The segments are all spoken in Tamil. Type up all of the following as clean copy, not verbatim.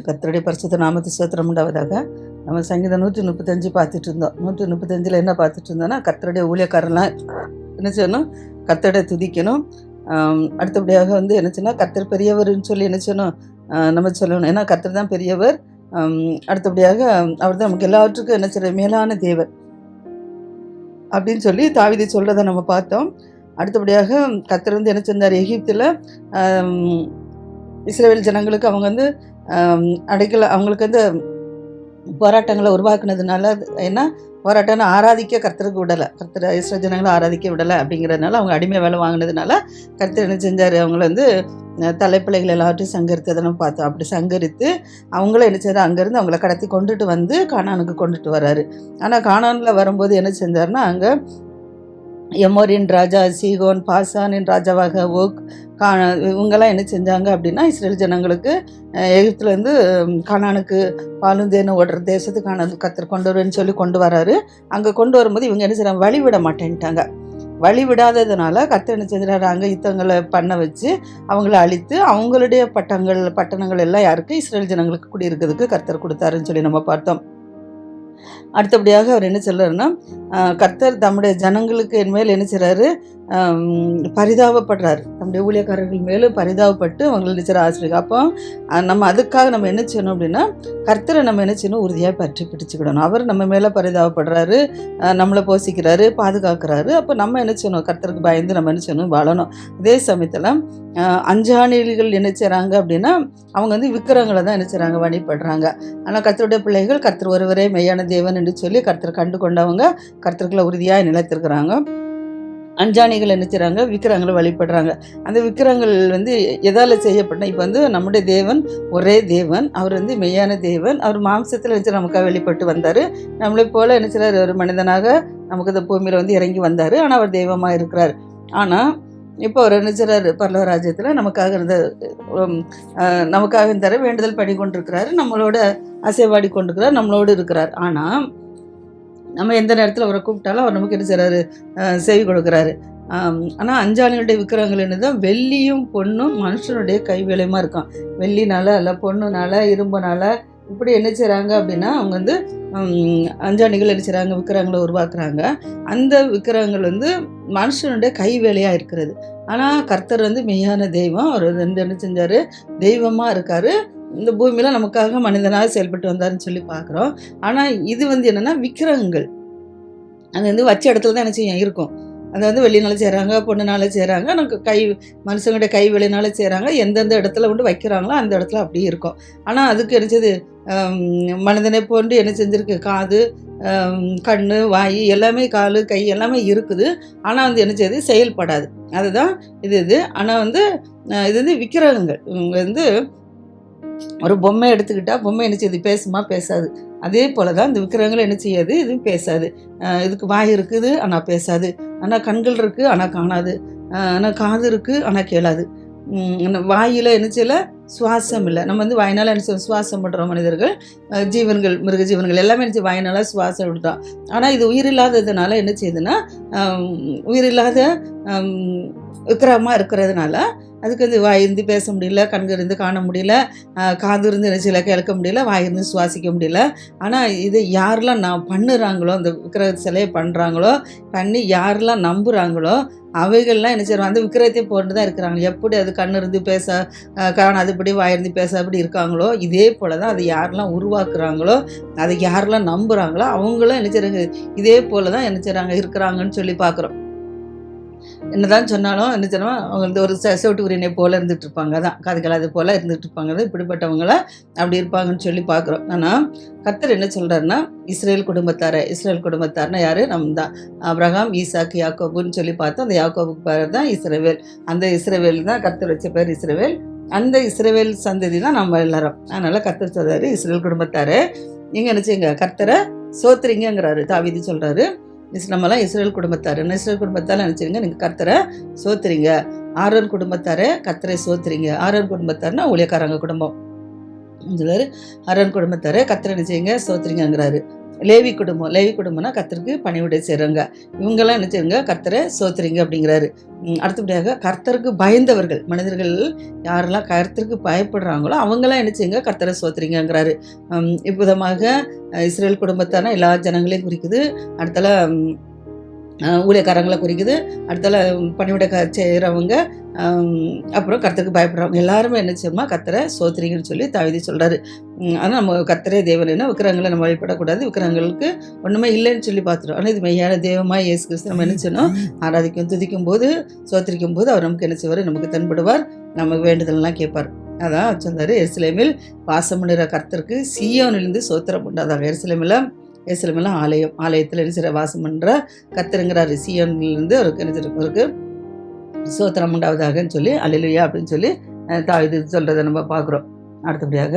கர்த்தருடைய பரிசுத்த நாமத்து ஸ்தோத்திரம் உண்டாவதாக. நம்ம சங்கீதம் 135 பார்த்துட்டு இருந்தோம். 135 என்ன பார்த்துட்டு இருந்தோம்னா, கர்த்தருடைய ஊழியக்காரர்லாம் என்ன செய்யணும், கர்த்தரை துதிக்கணும். அடுத்தபடியாக என்ன சொன்னால், கர்த்தர் பெரியவர்னு சொல்லி என்ன செய்யணும், நம்ம சொல்லணும். ஏன்னா கர்த்தர் தான் பெரியவர். அடுத்தபடியாக அவர் தான் நமக்கு எல்லாவற்றுக்கும் என்ன செய்ய மேலான தேவர் அப்படின்னு சொல்லி தாவீது சொல்கிறத நம்ம பார்த்தோம். அடுத்தபடியாக கர்த்தர் என்ன செஞ்சார், எகிப்தில் இஸ்ரவேல் ஜனங்களுக்கு அவங்க அடைக்கல, அவங்களுக்கு போராட்டங்களை உருவாக்குனதுனால என்ன போராட்டம்னு ஆராதிக்க கர்த்தருக்கு விடலை, கர்த்தர் இஸ்ரவேல் ஜனங்களை ஆராதிக்க விடலை அப்படிங்கிறதுனால அவங்க அடிமை வேலை வாங்கினதுனால கர்த்தர் என்ன செஞ்சார், அவங்கள தலைப்பிள்ளைகள் எல்லாத்தையும் சங்கரித்ததை நம்ம பார்த்தோம். அப்படி சங்கரித்து அவங்கள என்ன செய்றாரு, அங்கேருந்து அவங்கள கடத்தி கொண்டுட்டு கானானுக்கு கொண்டுட்டு வர்றாரு. ஆனால் கானானில் வரும்போது என்ன செஞ்சார்னா, அங்கே எமோரின் ராஜா சீகோன், பாசானின் ராஜாவாக ஓக், இவங்கெல்லாம் என்ன செஞ்சாங்க அப்படின்னா, இஸ்ரேல் ஜனங்களுக்கு எகிப்துலேருந்து கானானுக்கு பாலும் தேனும் ஓடுற தேசத்துக்கு கர்த்தர் கொண்டு வருவேன்னு சொல்லி கொண்டு வராரு. அங்கே கொண்டு வரும்போது இவங்க என்ன செய்றாங்க, வழி விட மாட்டேன்ட்டாங்க. வழி விடாததுனால கர்த்தர் என்ன செஞ்சுறாரு, அங்கே யுத்தங்களை பண்ண வச்சு அவங்கள அழித்து அவங்களுடைய பட்டணங்கள் எல்லாம் யாருக்கு, இஸ்ரேல் ஜனங்களுக்கு குடியிருக்கிறதுக்கு கர்த்தர் கொடுத்தாருன்னு சொல்லி நம்ம பார்த்தோம். அடுத்தபடியாக அவர் என்ன சொல்றாருன்னா, கர்த்தர் தம்முடைய ஜனங்களுக்கு என்மேல் என்ன செய்றாரு, பரிதாபப்படுறாரு. நம்முடைய ஊழியக்காரர்கள் மேலும் பரிதாபப்பட்டு அவங்களை நினைச்சிட ஆசிரியர். அப்போ நம்ம அதுக்காக நம்ம என்ன செய்யணும் அப்படின்னா, கர்த்தரை நம்ம என்ன செய்யணும், உறுதியாக பற்றி பிடிச்சிக்கிடணும். அவர் நம்ம மேலே பரிதாபப்படுறாரு, நம்மளை போசிக்கிறாரு, பாதுகாக்கிறாரு. அப்போ நம்ம என்ன செய்யணும், கர்த்தருக்கு பயந்து நம்ம என்ன செய்யணும், வாழணும். அதே சமயத்தில் அஞ்சாணிகள் என்ன செய்கிறாங்க அப்படின்னா, அவங்க விக்கிரங்களை தான் என்ன செய்கிறாங்க, வழிபடுறாங்க. ஆனால் கர்த்தருடைய பிள்ளைகள் கர்த்தர் ஒருவரே மெய்யான தேவன் என்று சொல்லி கர்த்தர் கண்டு கொண்டவங்க கர்த்தருக்குள்ள உறுதியாக நிலைத்திருக்கிறாங்க. அஞ்சாணிகள் என்ன செய்கிறாங்க, விக்கிரங்களை வழிபடுறாங்க. அந்த விக்கிரங்கள் எதால் செய்யப்பட்ட, இப்போ நம்முடைய தேவன் ஒரே தேவன், அவர் மெய்யான தேவன். அவர் மாம்சத்தில் நமக்காக வெளிப்பட்டு வந்தார். நம்மளை போல் என்ன செய்கிறார், ஒரு மனிதனாக நமக்கு இந்த பூமியில் இறங்கி வந்தார். ஆனால் அவர் தெய்வமாக இருக்கிறார். ஆனால் இப்போ அவர் என்ன செய்கிறார், பரலோக ராஜ்யத்தில் நமக்காக தர வேண்டுதல் படி கொண்டிருக்கிறாரு, நம்மளோட அசைவாடி கொண்டிருக்கிறார், நம்மளோடு இருக்கிறார். ஆனால் நம்ம எந்த நேரத்தில் அவரை கூப்பிட்டாலும் அவர் நமக்கு என்ன செய்கிறாரு, செவி கொடுக்குறாரு. ஆனால் அஞ்சாணிகளுடைய விக்கிரகங்கள் என்னதான், வெள்ளியும் பொண்ணும் மனுஷனுடைய கைவேலையுமா இருக்கான். வெள்ளினால இல்லை, பொண்ணுனால, இரும்புனால, இப்படி என்ன செய்கிறாங்க அப்படின்னா, அவங்க அஞ்சாணிகள் என்ன செய்கிறாங்க, விக்கிரகங்களை உருவாக்குறாங்க. அந்த விக்கிரகங்கள் மனுஷனுடைய கை வேலையாக இருக்கிறது. ஆனால் கர்த்தர் மெய்யான தெய்வம். அவர் என்ன செஞ்சார், தெய்வமாக இருக்கார். இந்த பூமியில் நமக்காக மனிதனாக செயல்பட்டு வந்தாருன்னு சொல்லி பார்க்குறோம். ஆனால் இது என்னென்னா, விக்கிரகங்கள் அது வச்ச இடத்துல தான் என்ன செய்யும் இருக்கும். அது வெள்ளினால செய்கிறாங்க, பொண்ணுனால செய்கிறாங்க, நமக்கு மனுஷங்களுடைய கை வேலைனால செய்கிறாங்க. எந்தெந்த இடத்துல வைக்கிறாங்களோ அந்த இடத்துல அப்படியே இருக்கும். ஆனால் அதுக்கு என்னச்சது, மனிதனை போன்று என்ன செஞ்சுருக்கு, காது, கண், வாய் எல்லாமே, கால், கை எல்லாமே இருக்குது. ஆனால் என்ன செய்யுது, செயல்படாது. அதுதான் இது. ஆனால் இது விக்கிரகங்கள். இவங்க ஒரு பொம்மை எடுத்துக்கிட்டால் பொம்மை என்ன செய்யுது, பேசுமா, பேசாது. அதே போல் தான் இந்த விக்கிரகங்கள் என்ன செய்யாது, இதுவும் பேசாது. இதுக்கு வாய் இருக்குது ஆனால் பேசாது, ஆனால் கண்கள் இருக்குது ஆனால் காணாது, ஆனால் காது இருக்குது ஆனால் கேளாது, வாயில் என்ன செய்யலை, சுவாசம் இல்லை. நம்ம வாயினால் என்ன செய்வோம், சுவாசம் பண்ணுறோம் மனிதர்கள், ஜீவன்கள், மிருக ஜீவன்கள் எல்லாமே என்ன செய்யும், வாயினால் சுவாசம் விடுறோம். ஆனால் இது உயிரில்லாததுனால என்ன செய்யுதுன்னா, உயிரில்லாத விக்கிரகமாக இருக்கிறதுனால அதுக்கு வாய் இருந்து பேச முடியல, கண்கள் இருந்து காண முடியல, காது இருந்து என்ன செய்யல, கேட்க முடியல, வாய் இருந்து சுவாசிக்க முடியல. ஆனால் இது யாரெல்லாம் பண்ணுறாங்களோ, அந்த விக்கிரக சிலையை பண்ணுறாங்களோ, பண்ணி யாரெல்லாம் நம்புகிறாங்களோ அவைகள்லாம் என்ன செய்வாங்க, அந்த விக்கிரகத்தை போட்டு தான் இருக்கிறாங்க. எப்படி அது கண் இருந்து பேச காணாதபடி, வாயிருந்து பேச அப்படி இருக்காங்களோ, இதே போல் தான் அதை யாரெல்லாம் உருவாக்குறாங்களோ, அதை யாரெல்லாம் நம்புகிறாங்களோ அவங்களும் என்ன செய்கிறாங்க, இதே போல் தான் என்ன செய்கிறாங்க, இருக்கிறாங்கன்னு சொல்லி பார்க்குறோம். என்னதான் சொன்னாலும் என்ன சொன்னால், அவங்க ஒரு செவிட்டு உரினை போல் இருந்துகிட்டு இருப்பாங்க. தான் காதுகள் அது போல் இருந்துகிட்டு இருப்பாங்க. இப்படிப்பட்டவங்கள அப்படி இருப்பாங்கன்னு சொல்லி பார்க்குறோம். ஆனால் கர்த்தர் என்ன சொல்கிறாருன்னா, இஸ்ரேல் குடும்பத்தார்னா யார், நம்ம தான் ஆபிரகாம், ஈசாக்கு, யாக்கோபுன்னு சொல்லி பார்த்தோம். அந்த யாக்கோபுக்கு பேர் தான் இஸ்ரவேல். அந்த இஸ்ரவேல் தான் கர்த்தர் வச்ச பேர் இஸ்ரவேல். அந்த இஸ்ரவேல் சந்ததி தான் நம்ம எல்லாரும். அதனால் கர்த்தர் சொல்கிறாரு, இஸ்ரேல் குடும்பத்தார் நீங்கள் என்ன செய்யுங்க, கர்த்தரை சோத்துறீங்கிறாரு. தாவீது சொல்கிறாரு, நம்மலாம் இஸ்ரேல் குடும்பத்தார். இஸ்ரேல் குடும்பத்தால் நினச்சிருங்க, நீங்கள் கர்த்தரை சோத்துறீங்க. ஆரோன் குடும்பத்தாரே கர்த்தரை சோத்துறீங்க. ஆரோன் குடும்பத்தார்னா ஊழியக்காரங்க குடும்பம். ஆரோன் குடும்பத்தாரே கர்த்தரை நினச்சிங்க சோத்துறீங்கிறாரு. லேவி குடும்பம்னா கர்த்தருக்கு பணிவிடை செய்கிறவங்க. இவங்கெல்லாம் என்ன செய்யுங்க, கர்த்தரை சோத்துறீங்க அப்படிங்கிறாரு. அடுத்தபடியாக கர்த்தருக்கு பயந்தவர்கள், மனிதர்கள் யாரெல்லாம் கர்த்தருக்கு பயப்படுறாங்களோ அவங்கெல்லாம் என்ன செய்யுங்க, கர்த்தரை சோத்துறீங்கிறாரு. இவ்விதமாக இஸ்ரேல் குடும்பத்தான எல்லா ஜனங்களையும் குறிக்குது. அடுத்தால ஊழியக்காரங்களை குறிக்குது. அடுத்தால பணிவிட செய்கிறவங்க, அப்புறம் கர்த்தருக்கு பயப்படுறவங்க எல்லாருமே என்ன செய்யணுமா, கர்த்தரை சோத்துறீங்கன்னு சொல்லி தாவீது சொல்கிறாரு. ஆனால் நம்ம கர்த்தரே தேவன், விக்கிரகங்களை நம்ம வழிபடக்கூடாது, விக்கிரகங்களுக்கு ஒன்றுமே இல்லைன்னு சொல்லி பார்த்துட்டோம். ஆனால் இது மெய்யான தெய்வமாக இயேசு கிறிஸ்து நம்ம என்ன செய்யணும், ஆராதிக்கும் துதிக்கும் போது சோத்திரிக்கும் போது அவர் நமக்கு என்ன செய்வார், நமக்கு தென்படுவார், நமக்கு வேண்டுதல்லாம் கேட்பார். அதான் சொன்னார், எருசலேமில் வாசம் பண்ணுற கர்த்தருக்கு சீயோனிலிருந்து சோத்திரம் உண்டாதாக. எருசலேமில் ஆலயத்தில் என்ன செய்கிற வாசம் பண்ணுற கர்த்தருங்கிறாரு. சீயோனிலிருந்து அவருக்கு என்ன அவருக்கு சோத்திரம் உண்டாவதாகன்னு சொல்லி அல்லேலூயா அப்படின்னு சொல்லி தாவீது சொல்கிறத நம்ம பார்க்குறோம். அடுத்தபடியாக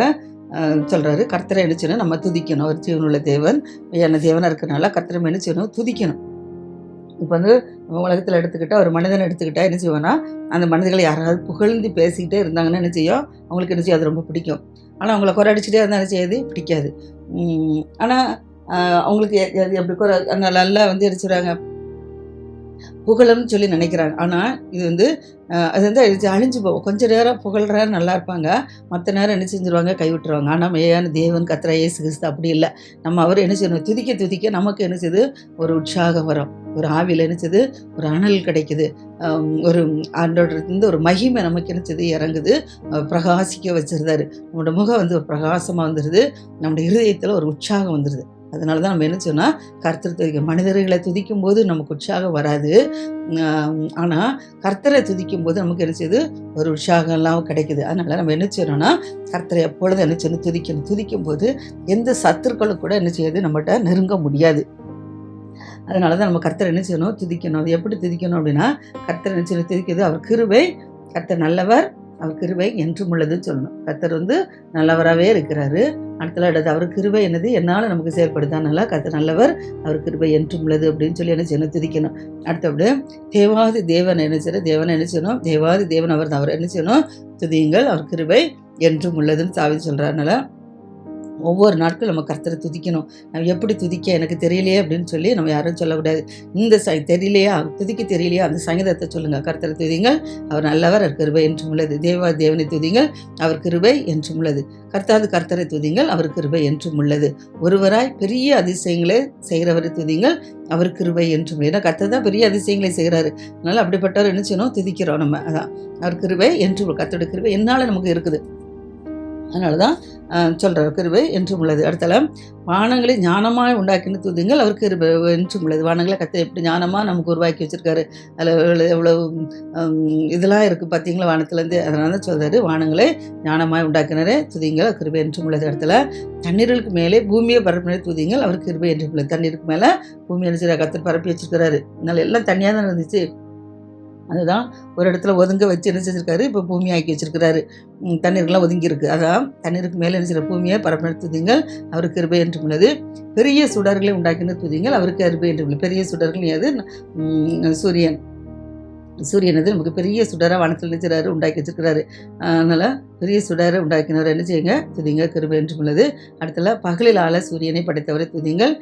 சொல்கிறாரு, கர்த்தரை என்ன செய்யணும், நம்ம துதிக்கணும். ஒரு ஜீவனுள்ள தேவன், என்ன தேவனாக இருக்கிறனால கர்த்தரை என்ன செய்யணும், துதிக்கணும். இப்போ உலகத்தில் எடுத்துக்கிட்டால் ஒரு மனிதனை எடுத்துக்கிட்டால் என்ன செய்வோன்னா, அந்த மனிதர்களை யாராவது புகழ்ந்து பேசிக்கிட்டே இருந்தாங்கன்னா என்ன செய்யும், அவங்களுக்கு என்ன செய்யும், அது ரொம்ப பிடிக்கும். ஆனால் அவங்கள குறை அடிச்சுட்டே இருந்தால் என்ன செய்யாது, பிடிக்காது. ஆனால் அவங்களுக்கு எப்படி குறை நல்லா என்ன செய்கிறாங்க, புகழன்னு சொல்லி நினைக்கிறாங்க. ஆனால் இது அது அழிஞ்சு போகும். கொஞ்சம் நேரம் புகழ்ற நல்லா இருப்பாங்க, மற்ற நேரம் என்ன செஞ்சுருவாங்க, கைவிட்டுருவாங்க. ஆனால் மெய்யான தேவன் கர்த்தர் இயேசு கிறிஸ்து அப்படி இல்லை. நம்ம அவர் என்ன செய்யணும், துதிக்க நமக்கு என்ன செய்யுது, ஒரு உற்சாகம் வரும், ஒரு ஆவியில் என்ன செய்யுது, ஒரு அனல் கிடைக்குது, ஒரு ஆண்டோட ஒரு மகிமை நமக்கு என்ன செய்யுது, இறங்குது, பிரகாசிக்க வச்சிருந்தாரு. நம்மளோட முகம் ஒரு பிரகாசமாக வந்துடுது, நம்முடைய இருதயத்தில் ஒரு உற்சாகம் வந்துடுது. அதனால தான் நம்ம என்ன சொன்னால், கர்த்தரை துதிக்கும். மனிதர்களை துதிக்கும் போது நமக்கு உற்சாகம் வராது. ஆனால் கர்த்தரை துதிக்கும் போது நமக்கு என்ன செய்யுது, ஒரு உற்சாகம் எல்லாம் கிடைக்குது. அதனால் நம்ம என்ன செய்யணும்னா, கர்த்தரை எப்பொழுதும் என்ன செய்யணும், துதிக்கும் போது எந்த சத்துருக்களும் கூட என்ன செய்யுது, நம்மகிட்ட நெருங்க முடியாது. அதனால தான் நம்ம கர்த்தரை என்ன செய்யணும், துதிக்கணும். அது எப்படி துதிக்கணும் அப்படின்னா, கர்த்தரை என்ன செய்யணும், துதிக்கிறது அவர் கிருபை, கர்த்தர் நல்லவர், அவர் கிருபை என்றும் உள்ளதுன்னு சொல்லணும். கர்த்தர் நல்லவராகவே இருக்கிறாரு. அடுத்த அவர் கிருபை என்னது, என்னால் நமக்கு செயல்படுத்தானால கர்த்தர் நல்லவர், அவர் கிருபை என்றும் உள்ளது அப்படின்னு சொல்லி என்ன செய்யணும், துதிக்கணும். அடுத்தபடி தேவாதி தேவன் என்ன செய்யணும், தேவாதி தேவன் அவர் தான், அவர் என்ன செய்யணும், துதியுங்கள், அவர் கிருபை என்றும் உள்ளதுன்னு தாவீது சொல்கிறாருனால ஒவ்வொரு நாட்களும் நம்ம கர்த்தரை துதிக்கணும். நம்ம எப்படி துதிக்க எனக்கு தெரியலையே அப்படின்னு சொல்லி நம்ம யாரும் சொல்லக்கூடாது. இந்த தெரியலையா, தெரியலையா, அந்த சங்கீதத்தை சொல்லுங்கள். கர்த்தரை துதிங்கள், அவர் நல்லவர், அவர் கிருபை என்றும் உள்ளது. தேவனை துதிங்கள், அவர் கிருபை என்றும் உள்ளது. கர்த்தரை துதிங்கள், அவர் கிருபை என்றும் உள்ளது. ஒருவராய் பெரிய அதிசயங்களை செய்கிறவரை துதிங்கள், அவர் கிருபை என்றும். ஏன்னா கர்த்தர் தான் பெரிய அதிசயங்களை செய்கிறாரு. அதனால் அப்படிப்பட்டவர் என்ன செய்யணும், துதிக்கிறோம் நம்ம. அதான் அவர் கிருபை என்றும், கர்த்தருடைய கிருபை என்னால் நமக்கு இருக்குது. அதனால தான் சொல்கிற கிருபை என்றும் உள்ளது. அடுத்தால வானங்களை ஞானமாக உண்டாக்கின துதிங்கள், அவர் கிருபை என்றும் உள்ளது. வானங்களை கர்த்தர் எப்படி ஞானமாக நமக்கு உருவாக்கி வச்சுருக்காரு, அதில் எவ்வளோ இதெல்லாம் இருக்குது பார்த்தீங்களா வானத்துலேருந்து. அதனால தான் சொல்கிறாரு, வானங்களை ஞானமாக உண்டாக்கினரே துதிங்கள், அவர் கிருபை என்றும் உள்ளது. இடத்துல தண்ணீர்களுக்கு மேலே பூமியை பரப்பினரே துதிங்கள், அவர் கிருபை என்றும் உள்ளது. தண்ணீருக்கு மேலே பூமி என்ன கர்த்தர் பரப்பி வச்சுருக்கிறாரு. அதனால் எல்லாம் தனியாக தான் இருந்துச்சு. அதுதான் ஒரு இடத்துல ஒதுங்க வச்சு என்ன செஞ்சிருக்காரு, இப்போ பூமி ஆக்கி வச்சிருக்கிறாரு. தண்ணீருக்கெல்லாம் ஒதுங்கியிருக்கு. அதான் தண்ணீருக்கு மேலே என்ன செய்கிற பூமியை பரப்பின துதிங்கள், அவருக்கு கிருபை என்றும் உள்ளது. பெரிய சுடர்களை உண்டாக்கின துதிங்கள், அவருக்கு கிருபை என்றும் உள்ளது. பெரிய சுடர்கள் எது, சூரியன் நமக்கு பெரிய சுடராக வானத்தில் நினைச்சாரு, உண்டாக்கி வச்சிருக்கிறாரு. அதனால் பெரிய சுடரை உண்டாக்கினவர் என்ன செய்யுங்க, துதிங்க, கிருபை என்றும் உள்ளது. அடுத்தல பகலில் ஆள சூரியனை படைத்தவரை துதிங்கள்,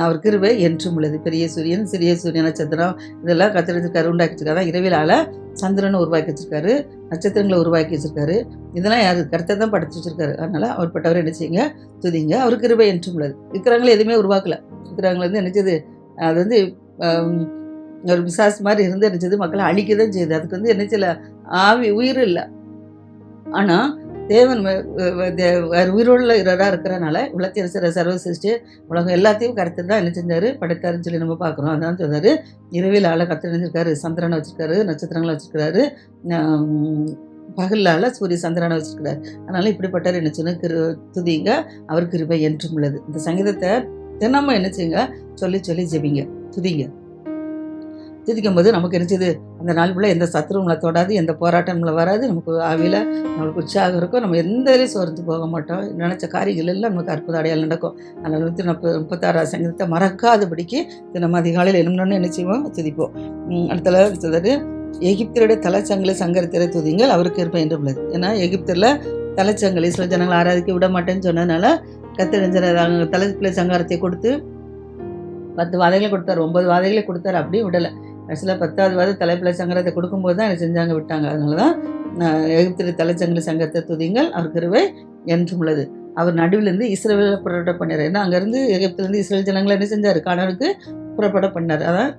அவர் கிருபை என்றும் உள்ளது. பெரிய சூரியன், சிறிய சூரியன், நட்சத்திரம் இதெல்லாம் கர்த்தர் வச்சிருக்காரு, உண்டாக்கி வச்சிருக்காரு. இரவில் ஆள சந்திரனை உருவாக்கி வச்சிருக்காரு, நட்சத்திரங்களை உருவாக்கி வச்சிருக்காரு. இதெல்லாம் யாரு, கர்த்தர் தான் படைச்சு வச்சிருக்காரு. அதனால் அவர்பட்டவர் என்ன செய்யுங்க, துதிங்க, அவர் கிருபை என்றும் உள்ளது. விக்கிரகங்களை எதுவுமே உருவாக்கல. விக்கிரகங்கள் நினைச்சது அது ஒரு பிசாசு மாதிரி இருந்து நினச்சது மக்களை அழிக்க தான் செய்யுது. அதுக்கு என்ன செய்யல, ஆவி உயிர் இல்லை. ஆனால் தேவன் உயிரோட இருக்கிறனால உலகத்தை சர்வ சிருஷ்டி உலகம் எல்லாத்தையும் கருத்து தான் என்ன செஞ்சார், படைத்தாருன்னு சொல்லி நம்ம பார்க்குறோம். அதான் சொன்னார், இரவில் ஆளை கருத்து நினைச்சிருக்காரு, சந்திரனை வச்சுருக்காரு, நட்சத்திரங்களை வச்சுருக்காரு, பகலால் சூரிய சந்திரனை வச்சுருக்கிறார். அதனால் இப்படிப்பட்டவர் என்ன செய்யணும், துதிங்க, அவர் கிருபை என்றும் உள்ளது. இந்த சங்கீதத்தை தினமும் என்ன செய்யுங்க, சொல்லி சொல்லி ஜெபிங்க, துதிங்க. துதிக்கும் போது நமக்கு நினச்சது அந்த நாள் ஃபுல்லாக எந்த சத்துருவங்களை தொடாது, எந்த போராட்டங்களை வராது, நமக்கு ஆவியில் நம்மளுக்கு உற்சாகம் இருக்கும். நம்ம எந்த வரையும் சோர்ந்து போக மாட்டோம். நினச்ச காரியங்கள் எல்லாம் நமக்கு அற்புத அடையாளம் நடக்கும். அதனால் 36 சங்கீதத்தை மறக்காதபடிக்கு நம்ம அதிகாலையில் எழுந்தோன்னு என்ன செய்வோம், துதிப்போம். அடுத்தல சொல்றது, எகிப்தருடைய தலைச்சங்களை சங்கரித்திர துதிங்கள், அவருக்கு இருப்பேன் என்று உள்ளது. ஏன்னா எகிப்தில் தலைச்சங்களை சில ஜனங்களை ஆராதிக்க விட மாட்டேன்னு சொன்னதுனால கத்தறிஞர் தலைப்பிள்ளை சங்காரத்தை கொடுத்து 10 வாதைகளை கொடுத்தாரு, 9 வாதைகளை கொடுத்தாரு, அப்படியே விடலை. கடைசியில் 10வது வாதை தலைப்பிள்ளை சங்கரத்தை கொடுக்கும்போது தான் என்ன செஞ்சாங்க, விட்டாங்க. அதனால தான் எகிப்தியர் தலைச்சங்கிலி சங்கரத்தை துதிங்கள், அவர் கிருபை என்றும் உள்ளது. அவர் நடுவிலேருந்து இஸ்ரவேலை புறப்பட பண்ணார். ஏன்னா அங்கேருந்து எகிப்திலேருந்து இஸ்ரேல் ஜனங்களை என்ன செஞ்சார், கானானுக்கு புறப்பட பண்ணார். அதான்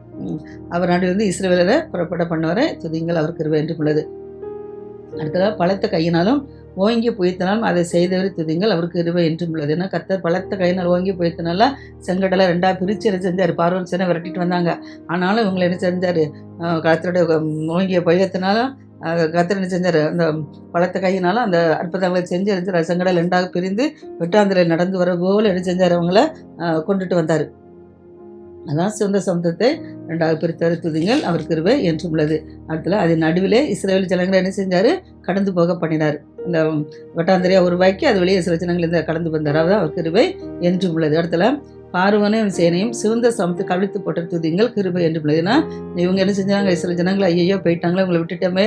அவர் நடுவிலேருந்து இஸ்ரவேலை புறப்பட பண்ணவரை துதிங்கள், அவர் கிருபை என்றும் உள்ளது. அடுத்ததாக பலத்த கையினாலும் ஓங்கி புயத்தினாலும் அதை செய்தவரை துதிங்கள், அவருக்கு கிருபை என்றும் உள்ளது. ஏன்னா கர்த்தர் பலத்த கையினால் ஓங்கி புயத்தினால செங்கடலை 2 பிரித்து என்ன செஞ்சார், பார்வோன் சேனை விரட்டிட்டு வந்தாங்க. ஆனாலும் இவங்களை என்ன செஞ்சார், கர்த்தருடைய ஓங்கிய புயத்தினாலும் கர்த்தர் என்ன செஞ்சார், அந்த பலத்த கையினாலும் அந்த அற்புதங்களை செஞ்சு செங்கடல் 2 பிரிந்து வெட்டாந்திரை நடந்து வர போல் என்ன செஞ்சார், அவங்கள கொண்டுட்டு வந்தார். அதான் சிவந்த சமுத்திரத்தை 2 பிரித்தவரை துதிங்கள், அவர் கிருபை என்றும் உள்ளது. அடுத்தல அது நடுவிலே இஸ்ரவேல் ஜனங்களை என்ன செஞ்சார், கடந்து போக பண்ணினார். இந்த வட்டாந்திரையா உருவாக்கி அது வெளியே இஸ்ரவேல் ஜனங்கள் இந்த கடந்து வந்தார். அதான் அவர் கிருபை என்றும் உள்ளது. அடுத்தல பார்வனையும் சேனையும் சிவந்த சமத்து கவிழ்த்து போட்ட துதிங்கள், கிருபை என்றும் உள்ளது. ஏன்னா இவங்க என்ன செஞ்சாங்க, இஸ்ரவேல் ஜனங்களை ஐயோ போயிட்டாங்களே, உங்களை விட்டுட்டோமே,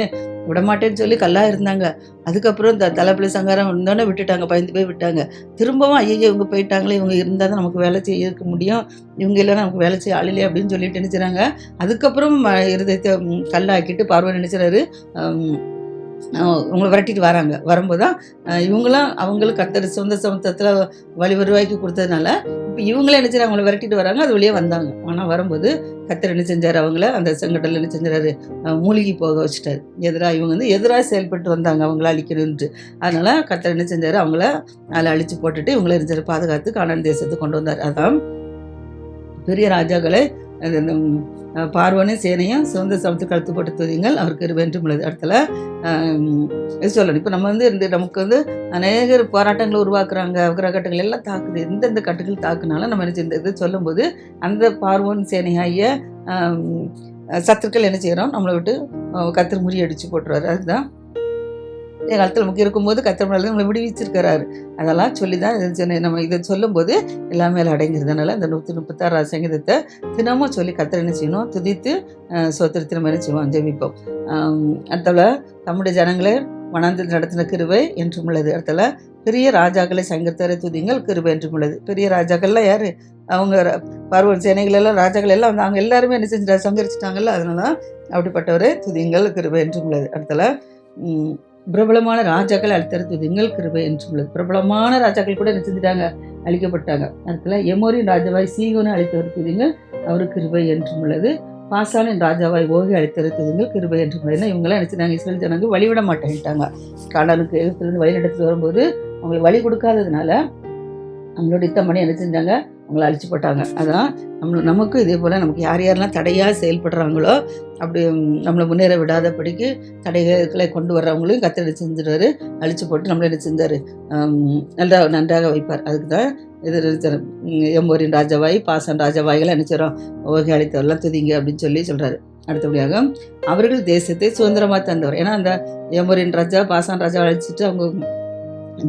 விடமாட்டேன்னு சொல்லி கல்லாக இருந்தாங்க. அதுக்கப்புறம் இந்த தலைப்பிள்ளை சங்காரம் இருந்தோன்னே விட்டுட்டாங்க, பயந்து போய் விட்டாங்க. திரும்பவும் ஐயோ இவங்க போயிட்டாங்களே, இவங்க இருந்தால் தான் நமக்கு வேலை செய்ய இருக்க முடியும், இவங்க இல்லைன்னா நமக்கு வேலை செய்ய ஆளில்லையே அப்படின்னு சொல்லிட்டு நினைச்சாங்க. அதுக்கப்புறம் இருதயத்தை கல்லாக்கிட்டு பார்வன் நினைச்சாரு, உங்களை விரட்டிட்டு வராங்க. வரும்போது தான் இவங்களாம் அவங்களுக்கு கர்த்தர் சொந்த சமூகத்தில் வழி உருவாக்கி கொடுத்ததுனால இப்போ இவங்களே என்ன செய்றாங்க, அவங்கள விரட்டிட்டு வராங்க. அது வழியே வந்தாங்க. ஆனால் வரும்போது கர்த்தர் என்ன செஞ்சார், அவங்கள அந்த செங்கடலில் என்ன செஞ்சாரு, மூழ்கி போக வச்சுட்டாரு. இவங்க வந்து எதிராக செயல்பட்டு வந்தாங்க, அவங்கள அழிக்கணுன்ட்டு. அதனால் கர்த்தர் என்ன செஞ்சார், அவங்கள அதில் அழிச்சு போட்டுட்டு இவங்கள என்ன செஞ்சார், பாதுகாத்து கானான் தேசத்துக்கு கொண்டு வந்தார். அதான் பெரிய ராஜாக்களை பார்வனை சேனையும் சிவந்த சமத்துக்கு கழுத்து போட்டு துதிங்கள், அவருக்கு கிருபை என்றும் உள்ளது. இடத்துல சொல்லணும். இப்போ நம்ம வந்து நமக்கு வந்து அநேக போராட்டங்களை உருவாக்குறாங்க, கிரகட்டங்கள் எல்லாம் தாக்குது. எந்தெந்த கட்டுகள் தாக்குனாலும் நம்ம என்ன இந்த இது சொல்லும்போது அந்த பார்வன் சேனையாகிய சத்துருக்கள் என்ன செய்கிறோம், நம்மளை விட்டு கர்த்தர் முறியடிச்சு போட்டுருவார். அதுதான் என் காலத்தில் நமக்கு இருக்கும்போது கர்த்தர் நம்மளை விடுவிச்சிருக்கிறாரு. அதெல்லாம் சொல்லி தான் நம்ம இதை சொல்லும்போது எல்லாமே அடங்கிறதுனால இந்த 136 சங்கீதத்தை தினமும் சொல்லி கர்த்தர் என்ன செய்யணும், துதித்து சோத்திரத்தை நம்ம என்ன செய்வோம், ஜெபிப்போம். அடுத்தவள தம்முடைய ஜனங்களை வனாந்தில் நடத்தின கிருபை என்றும் உள்ளது. அடுத்தல பெரிய ராஜாக்களை சங்கரித்தவரை துதிங்கள், கிருபை என்றும் உள்ளது. பெரிய ராஜாக்கள்லாம் யார், அவங்க பார்வன் சேனைகள் எல்லாம் ராஜாக்கள் எல்லாம் வந்து அவங்க எல்லாருமே என்ன செஞ்சுட்டா சங்கரிச்சிட்டாங்கல்ல, அதனால அப்படிப்பட்டவரை துதிங்கள், கிருபை என்றும் உள்ளது. அடுத்தல பிரபலமான ராஜாக்கள் அழித்தர துதிங்கள், கிருபை என்றும் உள்ளது. பிரபலமான ராஜாக்கள் கூட என்ன செஞ்சுட்டாங்க, அழிக்கப்பட்டாங்க. அதுக்குள்ள எமோரின் ராஜாவாய் சீகோனை அழித்தவர் துதிங்கள், அவருக்கு கிருபை என்றும் உள்ளது. பாசானின் ராஜாவாய் ஓகி அழித்தவர் துதிங்கள், கிருபை என்றும் உள்ளது. ஏன்னா இவங்களாம் நினச்சிட்டாங்க, இஸ்ரேல் ஜனங்க வழிவிட மாட்டேன்ட்டாங்க. கானானுக்கு எகிப்திலிருந்து வழி நடத்திட்டு வரும்போது அவங்களுக்கு வழி கொடுக்காததுனால அவங்களோட யுத்தம் என்ன செஞ்சாங்க, அவங்கள அழிச்சு போட்டாங்க. அதான் நமக்கும் இதே போல் நமக்கு யார் யாரெல்லாம் தடையாக செயல்படுறாங்களோ அப்படி நம்மளை முன்னேற விடாதபடிக்கு தடைகளை கொண்டு வர்றவங்களையும் கர்த்தர் செஞ்சுருவார், அழிச்சு போட்டு நம்மளை என்ன செஞ்சார், நன்றாக வைப்பார். அதுக்கு தான் இது எம்மோரின் ராஜாவாய் பாசான் ராஜாவாய்களை நினைச்சிடறோம், ஓகே அழித்தவரெல்லாம் துதிங்க அப்படின்னு சொல்கிறாரு. அடுத்தபடியாக அவர்கள் தேசத்தை சுதந்திரமாக தந்தவர். ஏன்னா அந்த எம்மோரின் ராஜா பாசான் ராஜா அழிச்சிட்டு அவங்க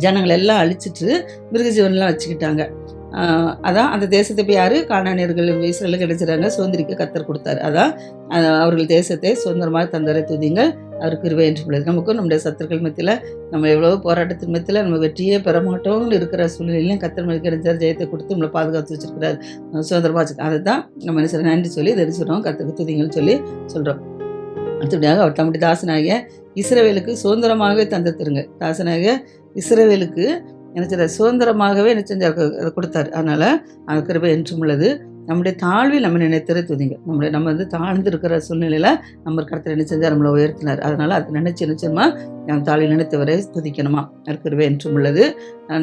ஜனங்களை எல்லாம் அழிச்சிட்டு மிருக ஜீவன்லாம் வச்சுக்கிட்டாங்க. அதான் அந்த தேசத்தை போய் யார், கானானியர்கள் இஸ்ரேலுக்கு கிடைச்சிறாங்க, சுதந்திரிக்க கர்த்தர் கொடுத்தாரு. அதான் அவர்கள் தேசத்தை சுதந்திரமாக தந்தவரை துதிங்கள், அவருக்கு கிருபை என்றும் உள்ளது. நமக்கும் நம்முடைய சத்துருக்கள் மத்தியில் நம்ம எவ்வளோ போராட்டத்தின் மத்தியில் நம்ம வெற்றியே பெற மாட்டோம்னு இருக்கிற சூழ்நிலையிலையும் கர்த்தர் நமக்கு கிடைச்சார், ஜெயத்தை கொடுத்து நம்மளை பாதுகாத்து வச்சிருக்கிறார், சுதந்திரமாக வச்சு. அதை தான் நம்ம என்ன சொல்கிறோம், நன்றி சொல்லி தெரிஞ்சுக்கிறோம், கர்த்தருக்கு துதிங்கள்னு சொல்லி சொல்கிறோம். அடுத்தபடியாக அவர் தம்முடைய தாசனாகிய இஸ்ரவேலுக்கு சுதந்திரமாகவே தந்துருங்க. தாசனாகிய இஸ்ரவேலுக்கு என்ன சுதந்திரமாகவே என்ன செஞ்சார், கொடுத்தாரு. அதனால் அது கிருபை என்றும் உள்ளது. நம்முடைய தாழ்வில் நம்ம நினைத்தரை துதிங்க. நம்ம வந்து தாழ்ந்து இருக்கிற சூழ்நிலையில் நம்ம கர்த்தர் என்ன செஞ்சார், நம்மளை உயர்த்தினார். அதனால் அது நினைச்சு நிச்சயமா நம்ம தாழ்வில் நினைத்தவரை துதிக்கணுமா, அது கிருபை என்றும் உள்ளது.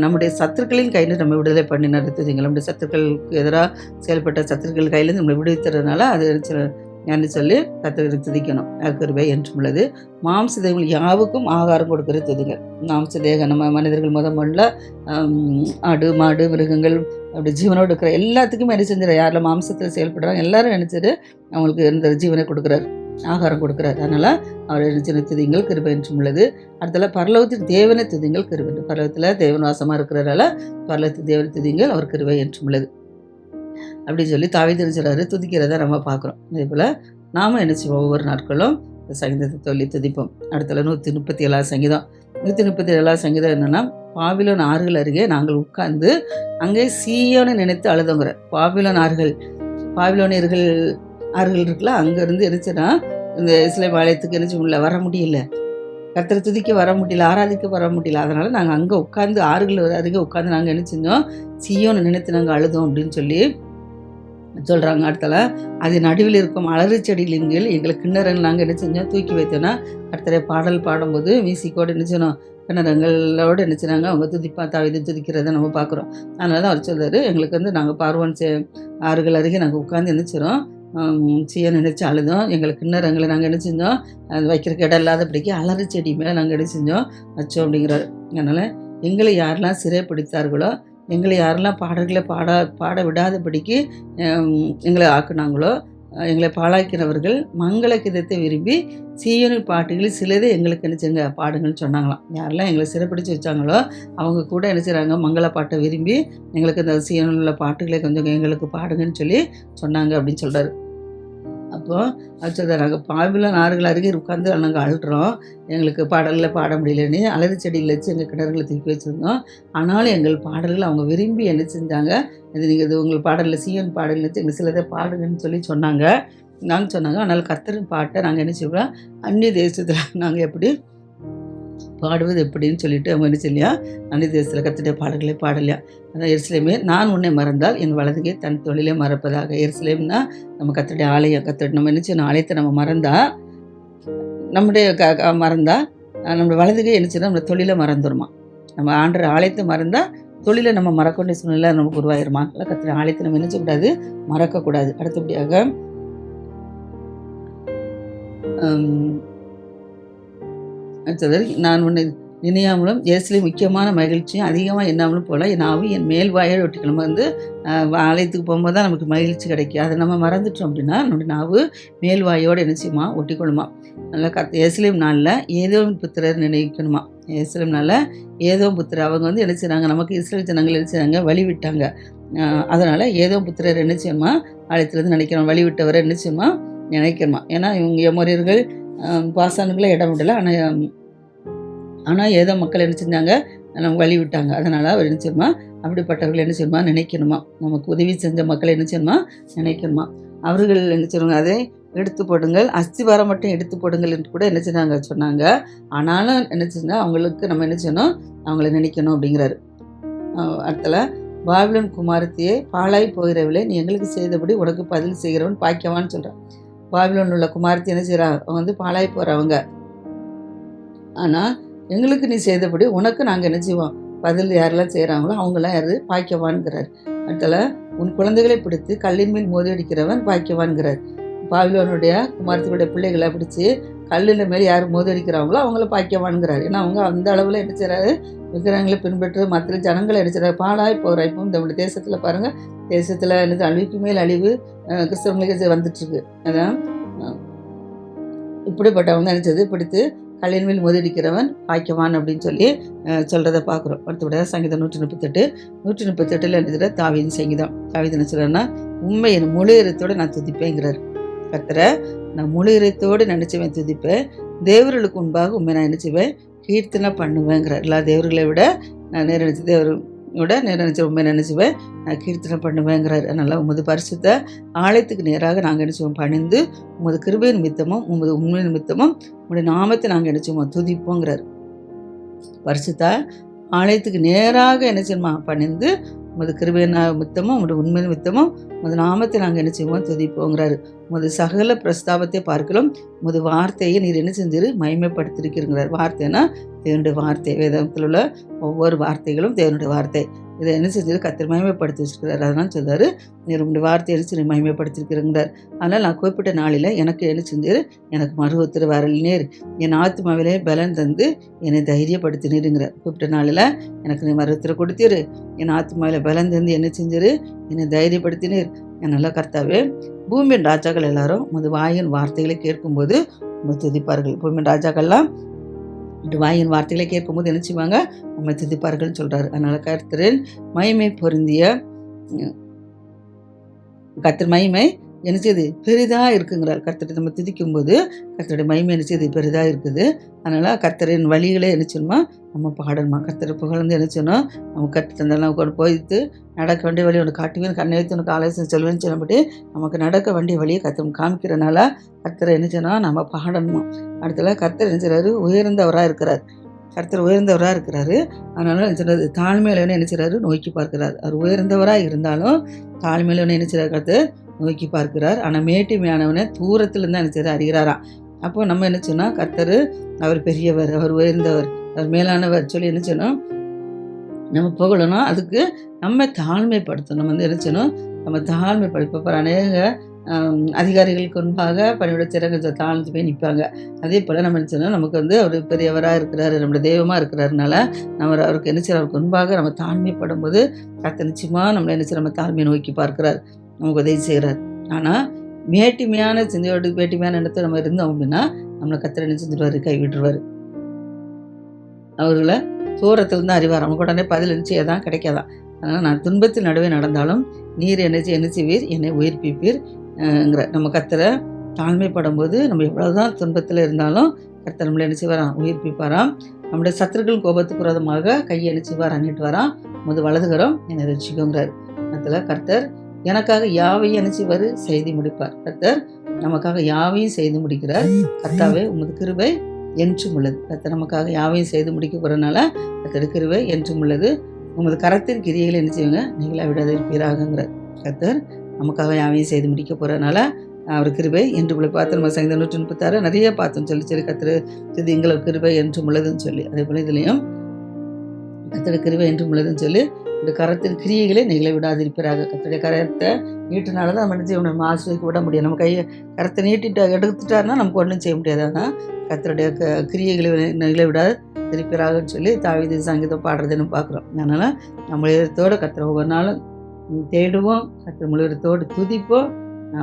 நம்முடைய சத்துருக்களின் கையில் நம்ம விடுதலை பண்ணி நடத்துதிங்க. நம்முடைய சத்துருக்களுக்கு எதிராக செயல்பட்ட சத்துருக்கள் கையிலேருந்து நம்மளை விடுவித்துறதுனால அது என்று சொல்லி கர்த்தரை துதிக்கணும், கிருபை என்றும் உள்ளது. மாம்ச தேவங்கள் யாவுக்கும் ஆகாரம் கொடுக்கிற துதிங்க. மாம்ச தேக நம்ம மனிதர்கள் முதல்ல ஆடு மாடு மிருகங்கள் அப்படி ஜீவனோடு இருக்கிற எல்லாத்துக்குமே என்ன செஞ்சிட, யாரில் மாம்சத்தில் செயல்படுறாங்க எல்லாரும் நினச்சிட்டு அவங்களுக்கு இந்த ஜீவனை கொடுக்குறாரு, ஆகாரம் கொடுக்குறாரு. அதனால் அவர் நினைச்சு துதிங்கள், கிருபை என்றும் உள்ளது. அடுத்தல பரலோகத்தின் தேவனை துதிங்கள், கிருபை. பரலோகத்தில் தேவன் வாசமாக இருக்கிறதால பரலோகத்தின் தேவனை துதிங்கள், அவர் கிருபை என்றும் உள்ளது அப்படின்னு சொல்லி தாவீது சொல்கிறாரு, துதிக்கிறத நம்ம பார்க்குறோம். அதே போல் நாம் என்ன செய்வோம், ஒவ்வொரு நாட்களும் சங்கீதத்தை சொல்லி துதிப்போம். அடுத்தல 137 சங்கீதம். 137 சங்கீதம் என்னென்னா, பாபிலோன் ஆறுகள் அருகே நாங்கள் உட்கார்ந்து அங்கே சீயோனை நினைத்து அழுதோங்கிற. பாபிலோன் ஆறுகள் பாபிலோனியர்கள் ஆறுகள் இருக்குல்ல, அங்கேருந்து இருந்துச்சுன்னா இந்த இஸ்ரேல் ஆலயத்துக்கு இருந்துச்சு உள்ள வர முடியல, கர்த்தரை துதிக்க வர முடியல, ஆராதிக்க வர முடியல. அதனால் நாங்கள் அங்கே உட்காந்து ஆறுகள் அருகே உட்காந்து நாங்கள் என்ன செஞ்சோம், சீயோனை நினைத்து நாங்கள் அழுதோம் அப்படின்னு சொல்லி சொல்கிறாங்க. அடுத்தால அது நடுவில் இருக்கும் அலறு செடிகளின் கீழ் எங்களுக்கு கிண்ணறங்கள் நாங்கள் என்ன செஞ்சோம், தூக்கி வைத்தோன்னா கர்த்தரை பாடல் பாடும்போது மியூசிக்கோடு என்ன செய்யணும், கிணறுங்களோடு என்ன செய்றாங்க, அவங்க துதிப்பா தாவிது துதிக்கிறத நம்ம பார்க்குறோம். அதனால தான் அவர் சொல்றாரு, எங்களுக்கு வந்து நாங்கள் பார்வோன் ஆறுகள் அருகே நாங்கள் உட்காந்து என்ன செய்கிறோம், சீயோனை நினைச்சு அழுதோம். எங்களுக்கு கிண்ணறங்களை நாங்கள் என்ன செஞ்சோம், அது வைக்கிறக்கு இடம் இல்லாதபடிக்கு அலறு செடி மேலே நாங்கள் என்ன செஞ்சோம், வச்சோம் அப்படிங்கிறாரு. அதனால் எங்களை யாரெல்லாம் சிறைப்பிடித்தார்களோ, எங்களை யாரெல்லாம் பாடல்களை பாட விடாதபடிக்கு எங்களை ஆக்குனாங்களோ, எங்களை பாழாக்கிறவர்கள் மங்கள கீதத்தை விரும்பி சீயோனின் பாட்டுகளில் சிலதே எங்களுக்கு என்ன செய்யுங்க பாடுங்கள்னு சொன்னாங்களாம். யாரெல்லாம் எங்களை சிறைப்பிடிச்சு வச்சாங்களோ அவங்க கூட என்ன செய்கிறாங்க, மங்கள பாட்டை விரும்பி எங்களுக்கு இந்த சீயோனில் உள்ள பாட்டுகளை கொஞ்சம் எங்களுக்கு பாடுங்கன்னு சொல்லி சொன்னாங்க அப்படின்னு சொல்கிறாரு. அப்போது அது சொல்கிறார், நாங்கள் பாபிலோன் ஆறுகள் அருகே உட்காந்து நாங்கள் அழுறோம், எங்களுக்கு பாடலில் பாட முடியலன்னு அலறி செடியில் வச்சு எங்கள் கிணறுகளை தூக்கி வச்சுருந்தோம். ஆனாலும் எங்கள் பாடல்கள் அவங்க விரும்பி என்ன செஞ்சாங்க, இது நீங்கள் இது உங்கள் பாடலில் சீயோன் பாடல் வச்சு எங்கள் சிலதை பாடுங்கன்னு சொல்லி சொன்னாங்க. நாங்கள் சொன்னாங்க, ஆனால் கர்த்தரின் பாட்டை நாங்கள் என்ன செய்வோம், அந்நிய தேசத்தில் நாங்கள் எப்படி பாடுவது எப்படின்னு சொல்லிட்டு அவங்க என்ன சொல்லியா, அந்நிய தேசத்தில் கர்த்தருடைய பாடல்களை பாடலையா. அதான் எருசலேமே, நான் உன்னை மறந்தால் என் வலதுகை தன் தொழிலை மறப்பதாக. எருசலேம்னா நம்ம கர்த்தருடைய ஆலயம், நம்ம என்ன செய்யணும், ஆலயத்தை நம்ம மறந்தா நம்முடைய மறந்தா நம்மளோட வலதுகை என்ன செய்யணும், நம்ம தொழிலை மறந்துடுமா. நம்ம ஆண்டர் ஆலயத்தை மறந்தால் தொழிலை நம்ம மறக்கக்கூடிய சூழ்நிலை நமக்கு உருவாயிருமா. அதனால் கர்த்தருடைய ஆலயத்தை நம்ம என்ன செய்யக்கூடாது, மறக்கக்கூடாது. அடுத்தபடியாக நான் உன்னை நினையாமலும் எருசலேம் முக்கியமான மகிழ்ச்சியும் அதிகமாக எண்ணாமலும் போல என் ஆவி என் மேல் வாயை ஒட்டிக்கணும். வந்து ஆலயத்துக்கு போகும்போது தான் நமக்கு மகிழ்ச்சி கிடைக்கும். அதை நம்ம மறந்துட்டோம் அப்படின்னா நம்முடைய நாவு மேல் வாயோடு என்ன செய்யுமா, ஒட்டிக்கொள்ளுமா. நல்லா எருசலேம் நாளில் ஏதோம் புத்திரர் நினைக்கணுமா. எருசலேம் நாளில் ஏதோம் புத்திரர் அவங்க வந்து என்ன செய்கிறாங்க, நமக்கு இஸ்ரேல் ஜனங்கள் என்ன செய்கிறாங்க, வழி விட்டாங்க. அதனால் ஏதோம் புத்திரர் என்ன செய்யணுமா, ஆலயத்துலேருந்து நினைக்கணும், வழி விட்டவரை என்ன செய்யுமா நினைக்கணுமா. ஏன்னா இவங்க எமோரியர்கள் பாசானுக்குள்ளே இடம் விடலை, ஆனால் ஏதோ மக்கள் என்ன செஞ்சாங்க, நம்ம வழி விட்டாங்க. அதனால் அவர் என்ன செய்யணுமா, அப்படிப்பட்டவர்கள் என்ன செய்யணுமா நினைக்கணுமா. நமக்கு உதவி செஞ்ச மக்களை என்ன செய்யணுமா நினைக்கணுமா. அவர்கள் என்ன செய்வாங்க, அதை எடுத்து போடுங்கள், அஸ்திவாரம் மட்டும் எடுத்து போடுங்கள் என்று கூட என்ன செஞ்சாங்க சொன்னாங்க. ஆனாலும் என்ன செஞ்சால் அவங்களுக்கு நம்ம என்ன செய்யணும், அவங்கள நினைக்கணும் அப்படிங்கிறாரு. அடுத்தல பாபிலோன் குமாரத்தையே பாழாய் போகிறவளே, நீ எங்களுக்கு செய்தபடி உனக்கு பதில் செய்கிறவன் பாக்கியவான்னு சொல்கிறான். பாபிலோன் உள்ள குமாரத்தை என்ன செய்கிறாங்க, அவங்க வந்து பாழாய் போகிறவங்க. ஆனால் எங்களுக்கு நீ செய்தபடி உனக்கு நாங்கள் என்ன செய்வோம், பதில் யாரெல்லாம் செய்கிறாங்களோ அவங்களாம் யார் பாக்கியவான்கிறார். அடுத்தல உன் குழந்தைகளை பிடித்து கல்லின் மேல் மோதி அடிக்கிறவன் பாக்கியவான்கிறார். பாபிலோனுடைய குமாரத்தினுடைய பிள்ளைகளை பிடிச்சி கல்லில் மேலே யார் மோதி அடிக்கிறாங்களோ அவங்கள பாக்கியவான்கிறார். ஏன்னா அவங்க அந்த அளவில் என்ன செய்கிறாரு, விக்கிரகங்களை பின்பற்ற மற்ற ஜனங்களை என்ன செய்கிறார், பாழாய் போகிற. இப்போ இந்த தேசத்தில் பாருங்கள், தேசத்தில் என்ன அழிவுக்கு மேல் அழிவு கிறிஸ்தவங்களுக்கு வந்துட்டுருக்கு. அதான் இப்படிப்பட்டவங்க நினச்சது பிடித்து கல்லின் மேல் மோதிடிக்கிறவன் பாக்கியவான் அப்படின்னு சொல்லி சொல்கிறத பார்க்குறோம். அடுத்தபடியா சங்கீதம் 138 எழுதுகிற தாவீது சங்கீதம். தாவீது என்ன சொல்கிறாருன்னா, உண்மை என் முழு இதயத்தோடு நான் துதிப்பேங்கிறார். கர்த்தரை நான் முழு இதயத்தோடு நினச்சிவேன், துதிப்பேன். தேவர்களுக்கு முன்பாக உண்மை நான் நினச்சிவேன், கீர்த்தனை பண்ணுவேங்கிறார். எல்லா தேவர்களை விட நான் நினைச்ச உண்மை நினச்சிவேன், நான் கீர்த்தனை பண்ணுவேங்கிறார். அதனால் உமது பரிசுத்த ஆலயத்துக்கு நேராக நாங்கள் நினச்சிவோம் பணிந்து உமது கிருபை நிமித்தமும் உமது உண்மை நிமித்தமும் உங்களுடைய நாமத்தை நாங்கள் நினச்சிவோம் துதிப்போங்கிறார். பரிசுத்த ஆலயத்துக்கு நேராக என்ன செய்யணுமா, பணிந்து உமது கிருபை நிமித்தமும் உங்களுடைய உண்மை நிமித்தமும் உமது நாமத்தை நாங்கள் என்ன செய்வோம் துதிப்போங்கிறாரு. உமது சகல பிரஸ்தாபத்தை பார்க்கலாம் உமது வார்த்தையை நீர் என்ன செஞ்சிரு மகிமைப்படுத்திருக்கிறீங்கிறார். வார்த்தைன்னா தேவனுடைய வார்த்தை, வேதத்தில் உள்ள ஒவ்வொரு வார்த்தைகளும் தேவனுடைய வார்த்தை. இதை என்ன செஞ்சது கர்த்தர் மகிமைப்படுத்தி வச்சிருக்கிறார். அதனால் சொல்றாரு, நீர் உங்களுடைய வார்த்தையை என்ன செஞ்சு மகிமைப்படுத்திருக்கிறீங்கிறார். அதனால் நான் குறிப்பிட்ட நாளில் எனக்கு என்ன செஞ்சார், எனக்கு மறு உத்தரவு வரலினேர், என் ஆத்மாவிலே பலன் தந்து என்னை தைரியப்படுத்தினீருங்கிறார். குறிப்பிட்ட நாளில் எனக்கு நீ மறு உத்தரவு கொடுத்தீர், என் ஆத்மாவில் பலன் தந்து என்ன செஞ்சார், என்னை தைரியப்படுத்தினீர். நல்லா கர்த்தாவே, பூமியின் ராஜாக்கள் எல்லாரும் உமது வாயின் வார்த்தைகளை கேட்கும்போது உண்மை துதிப்பார்கள். பூமியின் ராஜாக்கள்லாம் வாயின் வார்த்தைகளை கேட்கும்போது என்ன செய்வாங்க, உண்மை துதிப்பார்கள்னு சொல்கிறாரு. அதனால் கர்த்தரின் மகிமை பொருந்திய கர்த்தர் மகிமை என்ன செய்யுது பெரிதாக இருக்குங்கிறார். கர்த்தரை நம்ம துதிக்கும்போது கர்த்தருடைய மகிமை என்ன செய்யுது பெரிதாக இருக்குது. அதனால் கர்த்தரின் வழிகளே என்ன செய்யணுமா நம்ம பாடணுமா. கர்த்தரை புகழ்ந்து என்ன செய்யணும் நம்ம கற்று தந்தெல்லாம் கொண்டு போயிட்டு நடக்க வேண்டிய வழி உனக்கு காட்டுவேன், கண்ணை வைத்து உனக்கு ஆலோசனை சொல்லுவேன்னு சொல்லும்படி நமக்கு நடக்க வேண்டிய வழியை கர்த்தர் காமிக்கிறனால கர்த்தரை என்ன செய்யணும் நம்ம பாடணுமா. அடுத்தல கர்த்தர் என்ன செய்கிறாரு உயர்ந்தவராக இருக்கிறார். கர்த்தர் உயர்ந்தவராக இருக்கிறாரு. அதனால என்ன செய்யறது தாழ்மையில என்ன செய்கிறாரு நோக்கி பார்க்கிறார். அவர் உயர்ந்தவராக இருந்தாலும் தாழ்மையில என்ன செய்கிறார் கர்த்தர் நோக்கி பார்க்கிறார். ஆனால் மேட்டிமையானவனை தூரத்துலேருந்து என்ன செய்கிறார் அறிகிறாராம். அப்போ நம்ம என்ன சொன்னால் கர்த்தர் அவர் பெரியவர், அவர் உயர்ந்தவர், அவர் மேலானவர் சொல்லி என்ன செய்யணும் நம்ம புகழணும். அதுக்கு நம்ம தாழ்மைப்படுத்தணும். நம்ம என்ன செய்யணும் நம்ம தாழ்மைப்படுத்த அநேக அதிகாரிகளுக்கு முன்பாக பணியோட சிறகு தாழ்ந்து போய் நிற்பாங்க. அதே போல் நம்ம என்ன செய்யணும் நமக்கு அவர் பெரியவராக இருக்கிறாரு, நம்மளோட தெய்வமாக இருக்கிறாருனால நம்ம அவருக்கு என்ன செய்யணும் அவருக்கு முன்பாக நம்ம தாழ்மைப்படும் போது கர்த்தர் நிச்சயமாக நம்மளை என்ன செய்ய நம்ம தாழ்மையை நோக்கி பார்க்கிறார், நமக்கு உதவி செய்கிறார். ஆனால் மேட்டிமையான சிந்தையோடு மேட்டிமையான இடத்துல நம்ம இருந்தோம் அப்படின்னா நம்மளை கர்த்தர் என்ன செஞ்சுருவார் கைவிட்டுருவார். அவர்களை தூரத்தில் தான் அறிவார். நமக்கு உடனே பதில் நிச்சயம் கிடைக்காதான். அதனால் நான் துன்பத்தில் நடுவே நடந்தாலும் நீர் என்ன செய்வீர் என்னை உயிர்ப்பிப்பீர் நம்ம கர்த்தரை தாழ்மைப்படும் போது நம்ம எவ்வளவுதான் துன்பத்தில் இருந்தாலும் கர்த்தர் நம்மளை என்ன செய்வாராம் உயிர்ப்பிப்பாராம். நம்முடைய சத்துருக்கள் கோபத்துக்கு விரோதமாக கையை என்ன செய்வார் அண்ணிட்டு வரான், வலதுகரம் என்னை ரட்சிக்குங்கிறார். அதில் கர்த்தர் எனக்காக யாவையும் என்ன செய்வார் செய்து முடிப்பார். கர்த்தர் நமக்காக யாவையும் செய்து முடிக்கிறார். கர்த்தாவே உமது கிருபை என்றும் உள்ளது. கர்த்தர் நமக்காக யாவையும் செய்து முடிக்க போகிறனால கர்த்தர் கிருபை என்றும் உள்ளது. உமது கரத்தின் கிரியைகளை என்ன செய்வாங்க நீங்களா விடாத இருப்பீராகங்கிறார். கர்த்தர் நமக்காக யாவையும் செய்து முடிக்க போகிறனால அவர் கிருபை என்று உள்ள பார்த்து நம்ம சங்கீதம் 136 நிறைய பார்த்தோம் சொல்லி கர்த்தர் இது எங்களுக்கு கிருபை என்றும் உள்ளதுன்னு சொல்லி. அதே போல் இதுலேயும் கர்த்தர் கிருபை என்றும் உள்ளதுன்னு சொல்லி இந்த கரத்தின் கிரியைகளை நீங்களே விடாதிருப்பீராக. கர்த்தருடைய கரத்தை நீட்டினால தான் நம்ம என்ன செய்ய நம்ம ஆசிரியருக்கு விட முடியும். நம்ம கையை கரத்தை நீட்டிட்டு எடுத்துட்டாருன்னா நமக்கு ஒன்றும் செய்ய முடியாது. ஆனால் கர்த்தருடைய கிரியைகளை நீங்களே விடாது திருப்பிறாகன்னு சொல்லி தாவீது சங்கீதம் பாடுறதுன்னு பார்க்குறோம். அதனால் நம்ம இதயத்தோடு கர்த்தரை ஒவ்வொரு நாளும் தேடுவோம், கர்த்தர் முழுவதோடு துதிப்போம்,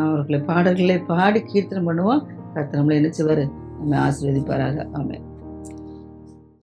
அவர்களை பாடல்களை பாடி கீர்த்தனம் பண்ணுவோம். கர்த்தர் நம்மளை என்ன செய்வார் நம்ம ஆசீர்வதிப்பாராக. ஆமென்.